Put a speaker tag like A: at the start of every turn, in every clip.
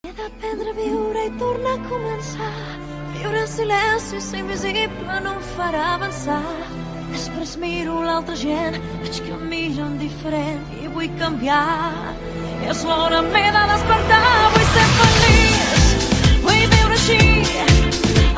A: He d'aprendre a viure i tornar a començar. Viure en silenci, ser invisible no em farà avançar. Després miro l'altra gent, veig que miren diferent i vull canviar. És l'hora, m'he de despertar, vull ser feliç, vull viure així,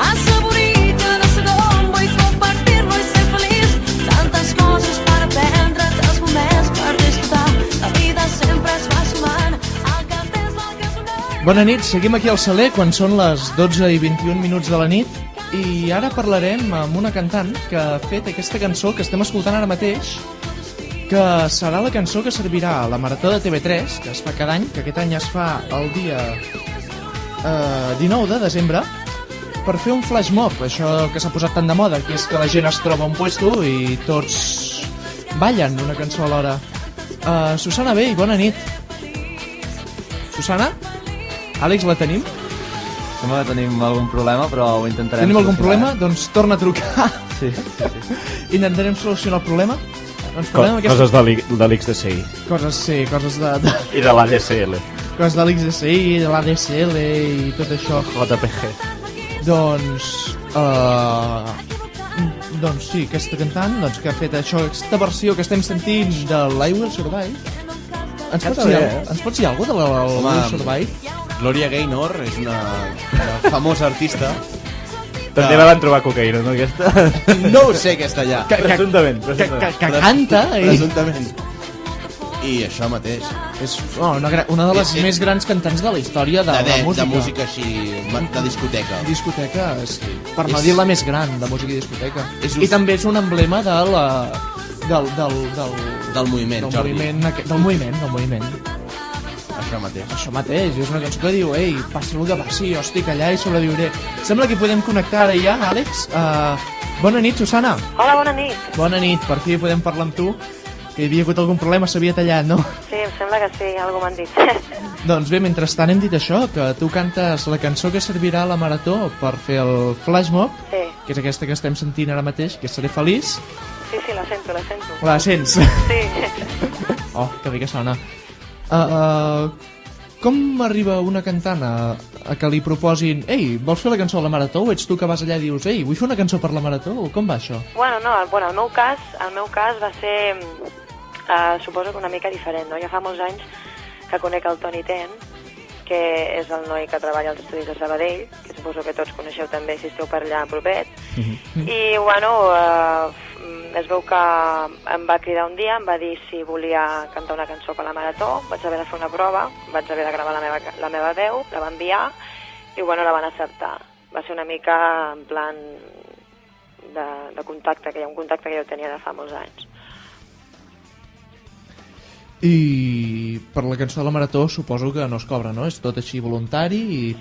A: assaborir cada segon, vull compartir-lo i ser feliç. Tantes coses per aprendre, tants moments per disfrutar, la vida sempre es va sumant, el que tens, el que és.
B: Bona nit, seguim aquí al Saler quan són les 12 i 21 minuts de la nit i ara parlarem amb una cantant que ha fet aquesta cançó que estem escoltant ara mateix, que serà la cançó que servirà a la Marató de TV3, que es fa cada any, que aquest any es fa el dia 19 de desembre, per fer un flash mob, això que s'ha posat tan de moda, que és que la gent es troba a un puesto i tots ballen una cançó alhora. Susana Bey, bona nit. Susana? Àlex, la tenim?
C: Sembla que tenim algun problema, però ho intentarem.
B: Tenim algun problema? Doncs torna a trucar.
C: Sí.
B: Intentarem solucionar el problema. Doncs
D: Coses de l'XDCI.
B: Coses, sí, coses de...
D: I de l'ADSL.
B: Coses de l'XDCI, de l'ADSL i tot això.
D: JPG.
B: Doncs sí, aquesta cantant que ha fet això, aquesta versió que estem sentint de l'I Will Survive. Ens pots dir alguna cosa de l'I Will Survive?
E: Gloria Gaynor és una famosa artista.
D: També la van trobar cocaïna, no, aquesta?
E: No ho sé, aquesta ja.
D: Presumptament.
B: Que canta i...
E: Presumptament. I això mateix.
B: És una de les més grans cantants de la història de la música.
E: De música així, de discoteca.
B: Discoteca, per no dir la més gran de música i discoteca. I també és un emblema de la...
E: Del moviment, Jordi.
B: Del moviment.
E: Això
B: mateix, és una cançó que diu ei, passi el que passi, jo estic allà i sobreviuré. Sembla que podem connectar ara ja, Àlex. Bona nit, Susana.
F: Hola, bona nit.
B: Bona nit, per fi podem parlar amb tu, que hi havia hagut algun problema, s'havia tallat, no?
F: Sí, em sembla que sí, algú m'han dit.
B: Doncs bé, mentrestant hem dit això, que tu cantes la cançó que servirà a la Marató per fer el flash mob,
F: sí.
B: Que és aquesta que estem sentint ara mateix, que Seré feliç.
F: Sí, la sento.
B: La sents?
F: Sí.
B: Oh, que bé que sona. Com arriba una cantant a que li proposin ei, vols fer la cançó a la Marató? O ets tu que vas allà i dius ei, vull fer una cançó per la Marató? O com va això?
F: Bueno, el meu cas va ser suposo que una mica diferent, no? Ja fa molts anys que conec el Toni Ten, que és el noi que treballa als estudis de Sabadell, que suposo que tots coneixeu també si esteu per allà propet. I bueno, es veu que em va cridar un dia, em va dir si volia cantar una cançó per la Marató, vaig haver de fer una prova, vaig haver de gravar la meva veu, la va enviar i bueno, la van acceptar. Va ser una mica en plan de contacte, que hi ha un contacte que jo tenia de fa molts anys.
B: I per la cançó de la Marató suposo que no es cobra, no? És tot així voluntari i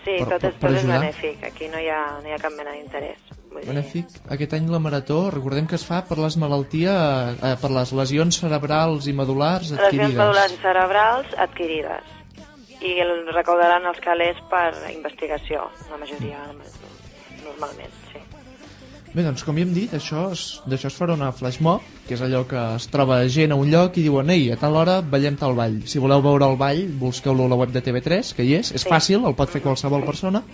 F: Sí, tot és benèfic, aquí no hi ha cap mena d'interès.
B: Benèfic. Aquest any la Marató, recordem que es fa per les malalties, per les lesions cerebrals i medul·lars adquirides.
F: Lesions medul·lars i cerebrals adquirides. I recaudaran els calés per investigació, la majoria, normalment, sí.
B: Bé, doncs com ja hem dit, d'això es farà una flash mob, que és allò que es troba gent a un lloc i diuen ei, a tal hora ballem tal ball. Si voleu veure el ball, busqueu-lo a la web de TV3, que hi és fàcil, el pot fer qualsevol persona.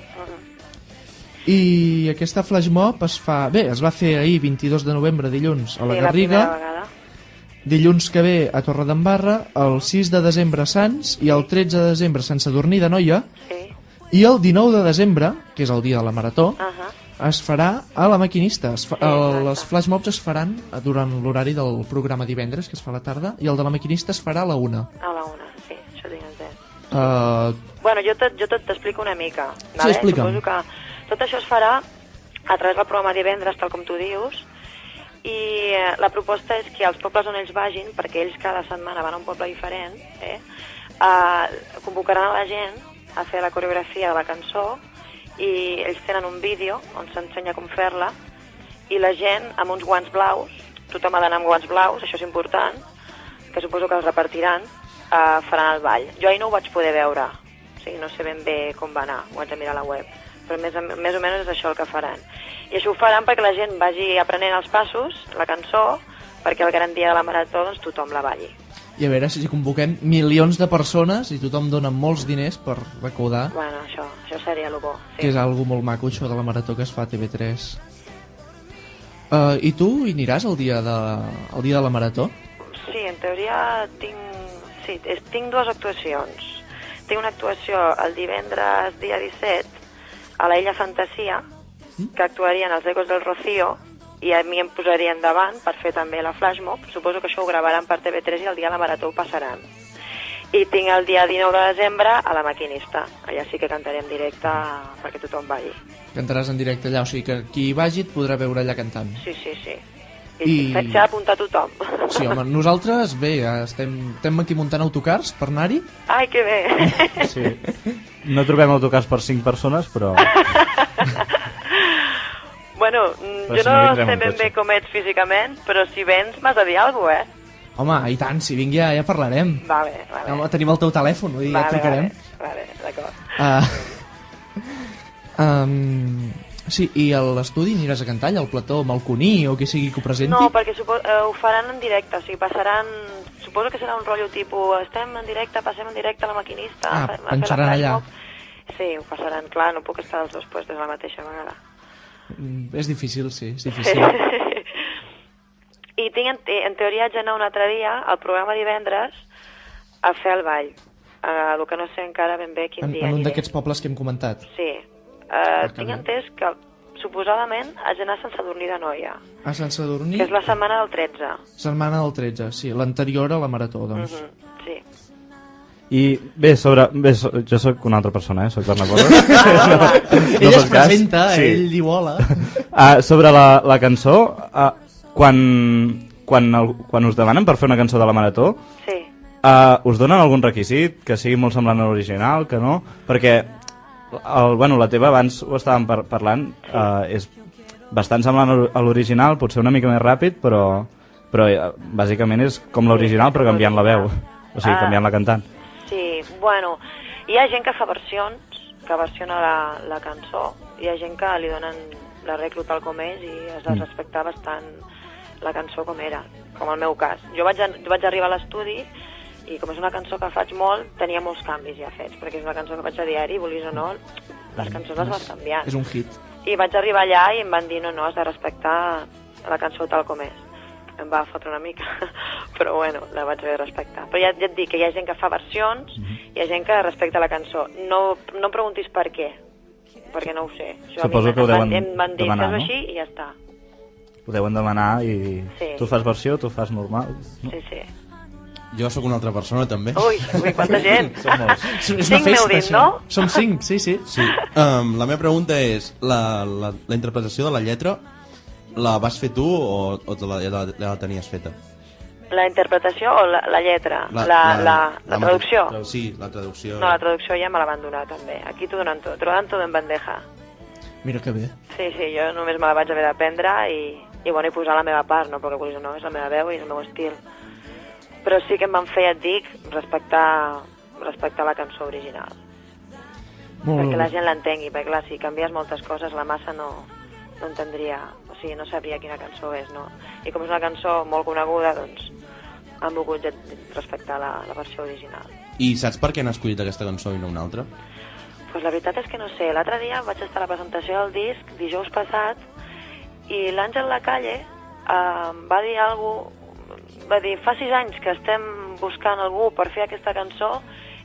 B: I aquesta flash mob es va fer ahir, 22 de novembre, dilluns, a la Garriga, dilluns que ve a Torredembarra, el 6 de desembre a Sants i el 13 de desembre a Sant Sadurní d'Anoia, i el 19 de desembre, que és el dia de la Marató, es farà a la Maquinista. Les flash mobs es faran durant l'horari del programa divendres, que es fa a la tarda, i el de la Maquinista es farà a la 1.
F: A la 1, sí, això tinc entès. Bueno, jo tot t'explico una mica.
B: Sí, explica'm.
F: Suposo que tot això es farà a través del programa divendres, tal com tu dius, i la proposta és que als pobles on ells vagin, perquè ells cada setmana van a un poble diferent, convocaran a la gent a fer la coreografia de la cançó i ells tenen un vídeo on s'ensenya com fer-la i la gent amb uns guants blaus, tothom ha d'anar amb guants blaus, això és important, que suposo que els repartiran, faran el ball. Jo ahir no ho vaig poder veure, o sigui, no sé ben bé com va anar, ho haig de mirar a la web, però més o menys és això el que faran. I això ho faran perquè la gent vagi aprenent els passos, la cançó, perquè el gran dia de la Marató doncs, tothom la balli.
B: I a veure si convoquem milions de persones i tothom dona molts diners per recaudar,
F: Bueno, això seria el bo.
B: que és algo molt maco, això de la marató que es fa a TV3. I tu hi aniràs el dia de la marató?
F: Sí, en teoria tinc dues actuacions. Tinc una actuació el divendres dia 17 a la Illa Fantasia, que actuarien els Ecos del Rocío, i a mi em posarien davant per fer també la Flash Mob. Suposo que això ho gravaran per TV3 i el dia de la marató ho passaran. I tinc el dia 19 de desembre a La Maquinista. Allà sí que cantaré en directe perquè tothom balli.
B: Cantaràs en directe allà, o sigui que qui hi vagi et podrà veure allà cantant.
F: Sí. I s'ha d'apuntar tothom.
B: Sí, home, nosaltres, bé, estem aquí muntant autocars per anar-hi.
F: Ai, que bé!
D: Sí. No trobem autocars per 5 persones, però...
F: Bueno,
D: Però
F: jo
D: si no
F: no
D: vindrem
F: sé
D: en
F: ben
D: cotxe.
F: bé com ets físicament, però si vens m'has de dir alguna cosa,
B: Home, i tant, si vingui ja parlarem.
F: Vale.
B: Home, tenim el teu telèfon, vull dir, ja et trucarem.
F: Vale, d'acord.
B: Sí, i a l'estudi aniràs a cantar allà al plató amb el Cuní o qui sigui que ho presenti?
F: No, perquè ho faran en directe, o sigui, passaran... Suposo que serà un rotllo tipus, estem en directe, passem en directe a La Maquinista...
B: Ah,
F: a fer la
B: penjaran
F: flash
B: allà.
F: mob. Sí, ho passaran, clar, no puc estar als dos puestos a la mateixa vegada.
B: És difícil, sí, és difícil.
F: I en teoria haig d'anar un altre dia, al programa divendres, a fer el ball. El que no sé encara ben bé quin dia
B: En un
F: aniré.
B: d'aquests pobles que hem comentat.
F: Sí. Tinc entès que suposadament haig d'anar a Sant Sadurní d'Anoia,
B: A Sant Sadurní,
F: que és la setmana del 13.
B: setmana del 13, sí, l'anterior a la marató, doncs.
F: Sí.
D: I bé, jo sóc una altra persona, soc l'Anna Borra.
B: Ell es presenta, ell diu hola.
D: Sobre la cançó, quan us demanen per fer una cançó de la marató,
F: Sí.
D: us donen algun requisit que sigui molt semblant a l'original, que no? Perquè la teva, abans ho estàvem parlant, és bastant semblant a l'original, potser una mica més ràpid, però bàsicament és com l'original però canviant la veu, o sigui, canviant la cantant.
F: Sí, bueno, hi ha gent que fa versions, que versiona la cançó, hi ha gent que li donen l'arreglo tal com és i has de respectar bastant la cançó com era, com el meu cas. Jo vaig arribar a l'estudi i com és una cançó que faig molt, tenia molts canvis ja fets, perquè és una cançó que faig a diari, vulguis o no, les cançons les vas canviant.
B: És un hit.
F: I vaig arribar allà i em van dir, no, has de respectar la cançó tal com és. Em va fotre una mica, però bueno, la vaig haver de respectar. Però ja et dic que hi ha gent que fa versions, hi ha gent que respecta la cançó. No em preguntis per què, perquè no ho sé.
D: Suposo que ho deuen
F: em van dir,
D: demanar,
F: fes-ho
D: no?
F: així i ja està.
D: Ho deuen demanar i
F: Sí.
D: tu fas versió, tu fas normal. No?
F: Sí.
E: Jo sóc una altra persona, també.
F: Ui, quanta gent!
D: Som molts.
B: És una
F: Cinc m'heu
B: festa,
F: dit,
B: això.
F: no?
B: Som 5, sí.
E: Sí. La meva pregunta és, la interpretació de la lletra la vas fer tu o ja la tenies feta?
F: La interpretació o la lletra? La traducció?
E: Sí, la traducció.
F: No, la traducció ja me la van donar també. Aquí t'ho donen tot, t'ho donen tot en bandeja.
B: Mira que bé.
F: Sí, jo només me la vaig haver d'aprendre i posar la meva part, no? Perquè vulguis o no, és la meva veu i és el meu estil. Però sí que em van fer, ja et dic, respectar la cançó original. Perquè la gent l'entengui, perquè clar, si canvies moltes coses, la massa no entendria, o sigui, no sabria quina cançó és, no? I com és una cançó molt coneguda, doncs han volgut respectar la versió original.
E: I saps per què han escollit aquesta cançó i no una altra?
F: Pues la veritat és que no sé, l'altre dia vaig estar a la presentació del disc, dijous passat, i l'Àngel Lacalle va dir alguna cosa, va dir, fa 6 anys que estem buscant algú per fer aquesta cançó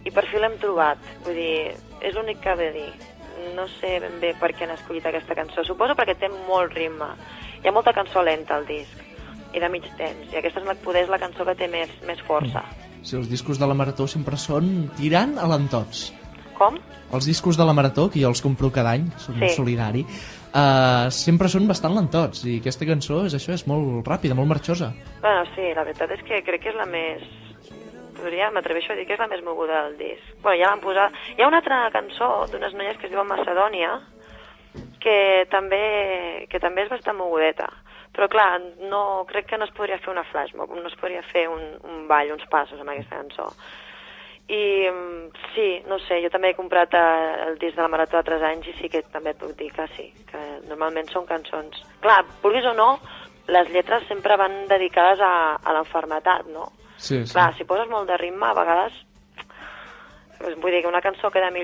F: i per fi l'hem trobat. Vull dir, és l'únic que ve a dir. No sé ben bé per què han escollit aquesta cançó. Suposo perquè té molt ritme. Hi ha molta cançó lenta al disc i de mig temps, i aquesta és la cançó que té més força.
B: Sí, els discos de la Marató sempre són tirant a lentots.
F: Com?
B: Els discos de la Marató, que jo els compro cada any, són
F: Sí.
B: solidari, sempre són bastant lentots, i aquesta cançó és això, és molt ràpida, molt marxosa.
F: Bueno, sí, la veritat és que crec que és la més... m'atreveixo a dir que és la més moguda del disc. Bueno, ja l'han posat... Hi ha una altra cançó d'unes noies que es diuen Macedònia, que també és bastant mogudeta. Però clar, crec que no es podria fer una flash mob, no es podria fer un ball, uns passos amb aquesta cançó. I sí, no sé, jo també he comprat el disc de la Marató de 3 anys i sí que també et puc dir que sí, que normalment són cançons... Clar, vulguis o no, les lletres sempre van dedicades a l'enfermetat, no?
B: Sí, sí.
F: Clar, si poses molt de ritme, a vegades... Vull dir que una cançó queda millor